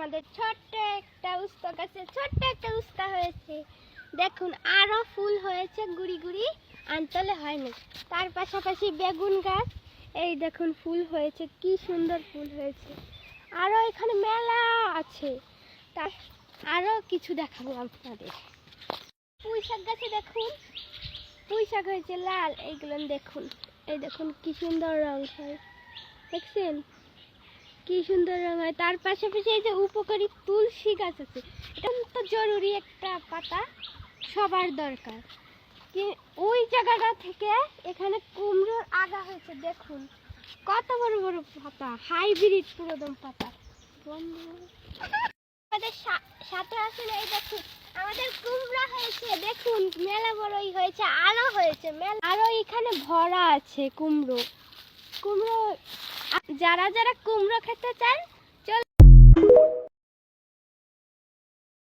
আমাদের ছোট্ট একটা উস্তা গাছে ছোট্ট একটা উস্তা হয়েছে। দেখুন আরো ফুল হয়েছে, গুড়ি গুড়ি আনতলে হয়নি। তার পাশাপাশি বেগুন গাছ, এই দেখুন ফুল হয়েছে, কি সুন্দর ফুল হয়েছে। আরো এখানে মেলা আছে, তার আরো কিছু দেখাবো আপনাদের। পুঁই শাক গাছে দেখুন, পুঁই শাক হয়েছে লাল, এইগুলো দেখুন, এই দেখুন কি সুন্দর রং হয়, দেখছেন কি সুন্দর রং হয়। তার পাশাপাশি এই যে উপকারী তুলসী গাছ আছে, এটা তো জরুরি একটা পাতা, সবার দরকার। ওই জায়গাটা থেকে এখানে কুমড়োর আগা হয়েছে, দেখুন কত বড় বড় পাতা, হাইব্রিড পুরোদম পাতা। আমাদের সাথে আসেন, এই দেখুন আমাদের কুমড়া হয়েছে, দেখুন মেলা বড়ই হয়েছে, আরো হয়েছে মেলা, আরো এখানে ভরা আছে কুমড়ো। কুমড়ো যারা যারা কুমড়ো খেতে চান